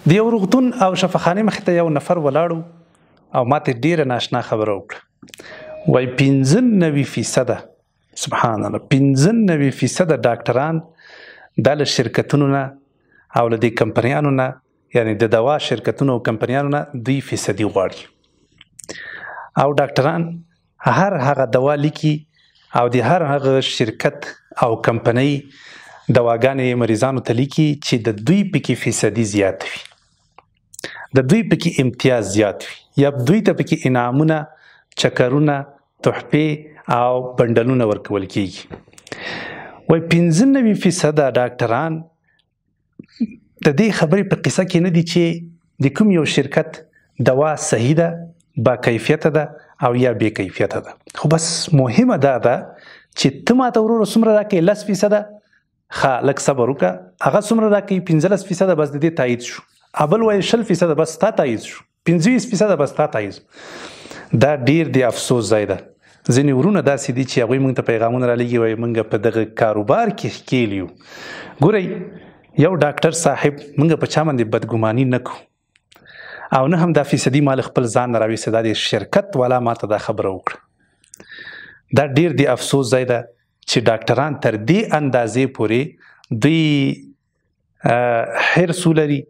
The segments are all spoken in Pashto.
د یو روغتون او شفاخانې مخې ته یو نفر ولاړو او ماته ډیره ناشنا خبره وکړه. وایي 95% سبحان الله 95% ډاکټران دا له شرکتونو نه او له دې کمپنیانو نه، یعنی د دوا شرکتونو او کمپنیانو نه دوی فیصدي غواړي. او ډاکټران هر هغه دوا لیکي او د هر هغه شرکت او کمپنۍ دواګانې مریضانو ته لیکي چې د دوی پکې فیصدي زیات وي، د دوی پکې امتیاز زیات وي، یا دوی ته پکې انعامونه، چکرونه، تحفې او بنډلونه ورکول کیږي. وایي 95% ډاکټران د دې خبرې په قصه کې نه دي چې د کوم یو شرکت دوا صحیح ده، با کیفیته ده او یا بې کیفیته ده. خو بس مهمه دا ده چې ته ماته وروره څومره راکوې 10%، ښه لږ صبر وکړه، هغه څومره راکوي 15% بس د دې تایید شو. بل وایي 20% بس تا تایید شو، 25% بس تا تایید. دا ډیر د افسوس ځای ده. ځینې ورونه داسې دي چې هغوی موږ ته پیغامونه رالیږي، وایي موږ په دغه کاروبار کې ښکېل یو. ګورئ یو ډاکټر صاحب موږ په چا باندې بدګماني نه کوو او نه هم دا فیصدي مال خپل ځان نه راویسته، دا د شرکت والا ماته دا خبره وکړه. دا ډیر د افسوس ځای ده چې ډاکټران تر دې اندازې پورې دوی حرص ولري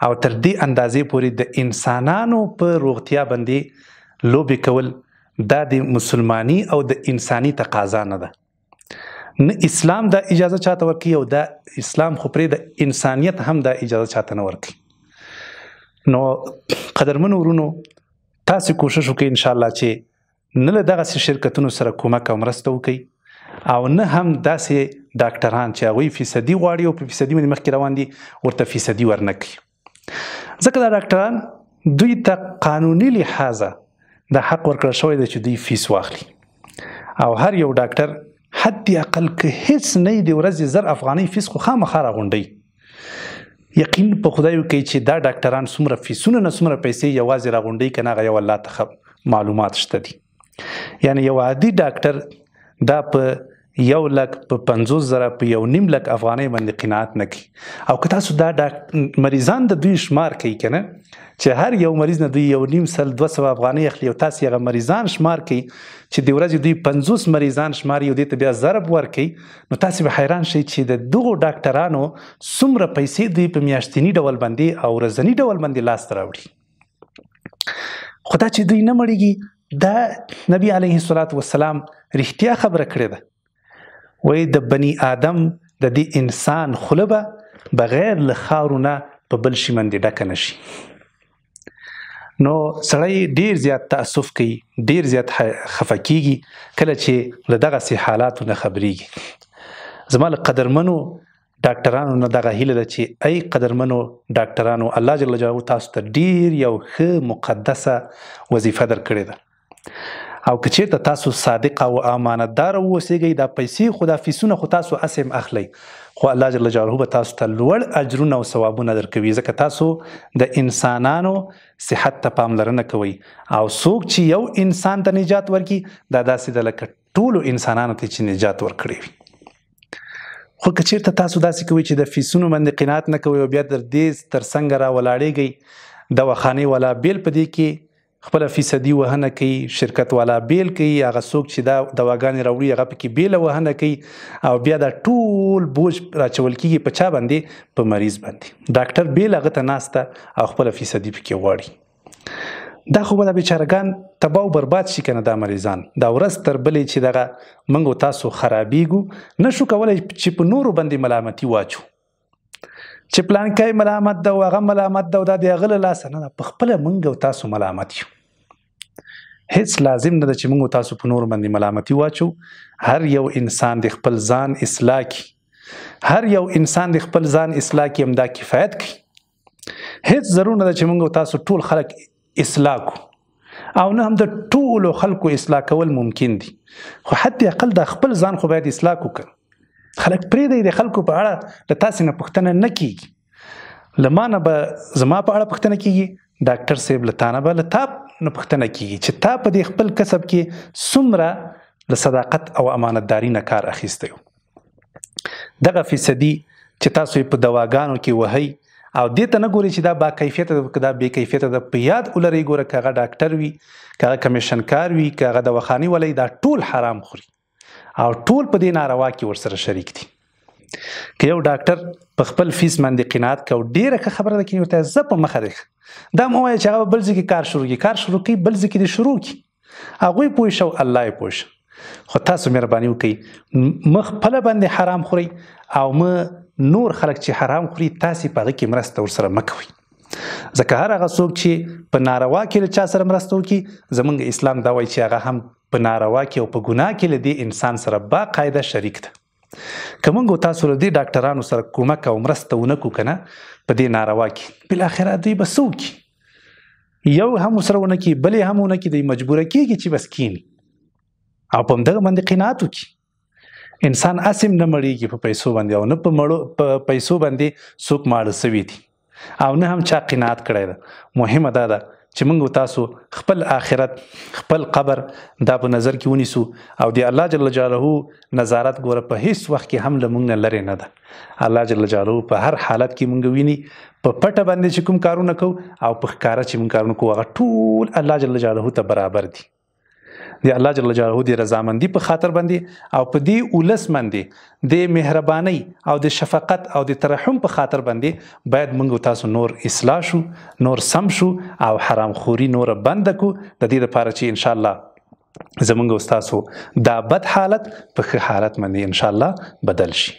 او تر دې اندازې پورې د انسانانو په روغتیا باندې لوبې کول، دا د مسلماني او د انساني تقاضا نه ده. نه اسلام دا اجازه چاته ورکوي او دا اسلام خو پرې د انسانیت هم دا اجازه چاته نه ورکوي. نو قدرمنو ورونو، تاسې کوشش وکړئ انشاءالله چې نه له دغسې شرکتونو سره کومک او مرسته وکړئ او نه هم داسې ډاکټران چې هغوی فیصدي غواړي او په فیصدي باندې مخکې روان دي ورته فیصدي ورنه کړي. ځکه دا ډاکټران دوی ته قانوني لحاظه دا حق ورکړل شوی دی چې دوی فیس واخلي. او هر یو ډاکټر حد اقل که هیڅ نه د ورځې 1000 افغانۍ فیس خو خامخا راغونډوي. یقین په خدای وکړئ چې دا ډاکټران څومره فیسونه نه څومره پیسې یوازې راغونډوي، که نه هغه یو الله ته معلومات شته دي. یعنی یو عادي ډاکټر دا په 1,00,000 په 50,000 په 1.5 لک افغانۍ باندې قناعت نه کوي. او که تاسو دا مریضان د دوی شمار کوي که نه، چې هر یو مریض نه دوی 1.5 افغانۍ اخلي او تاسې هغه مریضان شمار کوي چې د ورځې دوی 50 مریضان شماري او دې ته بیا ضرب ورکوي، نو تاسې به حیران شئ چې د دغو ډاکټرانو څومره پیسې دوی په میاشتني ډول باندې او ورځني ډول باندې لاسته راوړي. خو دا چې دوی نه مړېږي، دا نبي علیه الصلاة والسلام رښتیا خبره کړې ده. وایي د بني آدم د دې انسان خوله به بغیر له خاورو نه په بل شي باندې ډکه نه شي. نو سړی ډیر زیات تاسف کوي، ډیر زیات خفه کیږي کله چې له دغسې حالاتو نه خبریږي. زما له قدرمنو ډاکټرانو نه دغه هیله ده چې ای قدرمنو ډاکټرانو، الله جل جلاله تاسو ته ډیر یو ښه مقدسه وظیفه درکړې ده، او که چېرته تاسو صادق او امانتدار واوسیږئ، دا پیسې خو دا فیسونه خو تاسو هسې هم اخلئ، خو الله جل جلاله به تاسو ته لوړ اجرونه او ثوابونه درکوي، ځکه تاسو د انسانانو صحت ته پاملرنه کوئ. او څوک چې یو انسان ته نجات ورکړي، دا داسې ده لکه ټولو انسانانو ته چې نجات ورکړی وي. خو که چېرته تاسو داسې کوئ چې د فیسونو باندې قناعت نه کوئ او بیا تر دې تر څنګه را ولاړېږئ، دواخانې والا بیل په دې کې خپله فیصدي وهنه کوي، شرکت والا بیل کوي، هغه څوک چې دا دواګانې راوړي هغه پکې بیله وهنه کوي، او بیا دا ټول بوج راچول کېږي په چا باندې؟ په مریض باندې. ډاکټر بیل هغه ته ناسته او خپله فیصدي پکې غواړي. دا خو به دا بیچارهګان تباه و برباد شي که نه، دا مریضان دا ورځ تر بلې چې دغه موږ و تاسو خرابېږو، نشو کولی چې په نورو باندې ملامتي واچو چې پلانکی ملامت ده او هغه ملامت ده او دا د هغه له لاسه نه ده، په خپله موږ او تاسو ملامت یو. هیڅ لازم نه ده چې موږ او تاسو په نورو باندې ملامتي واچو. هر یو انسان د خپل ځان اصلاح کړي، هر یو انسان د خپل ځان اصلاح کړي، همدا کفایت کوي. هیڅ ضرور نه ده چې موږ او تاسو ټول خلک اصلاح کو، او نه هم د ټولو خلکو اصلاح کول ممکن دي، خو حتی اقل د خپل ځان خو باید اصلاح وکړو. خلک پرېږدئ د خلکو په اړه له تاسې نه پوښتنه نه کېږي. له ما نه به زما په اړه پوښتنه کېږي، ډاکټر صاحب له تا نه به له تا نه پوښتنه کېږي چې تا په دې خپل کسب کې څومره له صداقت او امانتداري نه کار اخیستی و. دغه فیصدي چې تاسو یې په دواګانو کې وهئ او دې ته نه ګوري چې دا با کیفیته ده که دا بې کیفیته ده. په یاد ولرئ ګوره که هغه ډاکټر وي که هغه کمیشنکار وي که هغه دواخانې والی دا ټول حرام خوري او ټول په دې ناروا کې ورسره شریک دي. که یو ډاکټر په خپل فیس باندې قناعت کوي ډېره ښه خبره ده چې ورته زه په مخه دی دا مه وایه چې هغه بل ځای کې کار شروع کړي. کار شروع کوي بل ځای کې دې شروع کړي هغوی پوه شه او الله یې پوه شه. خو تاسو مهرباني وکړئ مه خپله باندې حرام خورئ او مه نور خلک چې حرام خوري تاسې په هغه کې مرسته ورسره مه کوئ. ځکه هر هغه څوک چې په ناروا کې له چا سره مرسته وکړي زموږ اسلام دا وایي چې هغه هم په ناروا کې او په ګناه کې له دې انسان سره باقاعده شریک ده. که موږ تاسو له دې ډاکټرانو سره کومک او مرسته ونه کړو که نه په دې ناروا کې بالاخره دوی به څه وکړي یو هم ورسره ونه کړي بل یې هم ونه کړي دوی مجبوره کېږي چې بس کښېني او په همدغه باندې قناعت وکړي. انسان هسې هم نه مړېږي په پیسو باندې او نه په پیسو باندې څوک ماړه سوي دي او نه هم چا قناعت کړی ده. مهمه دا ده چې موږ تاسو خپل آخرت خپل قبر دا په نظر کې ونیسو او د الله جل جلاله نظارت ګوره په هیڅ وخت کې هم له موږ نه لرې نه ده. الله جل جلاله په هر حالت کې موږ ویني په پټه باندې چې کوم کارونه کوو او په ښکاره چې موږ کارونه کوو هغه ټول الله جل جلاله ته برابر دي. د الله جل جلاله د رضامندي په خاطر باندې او په دې ولس باندې د مهربانۍ او د شفقت او د ترحم په خاطر باندې باید موږ تاسو نور اصلاح شو نور سم شو او حرام خوري نور بند کو د دې لپاره چې ان شاء الله زموږ تاسو دا بد حالت په ښه حالت باندې ان شاء الله بدل شي.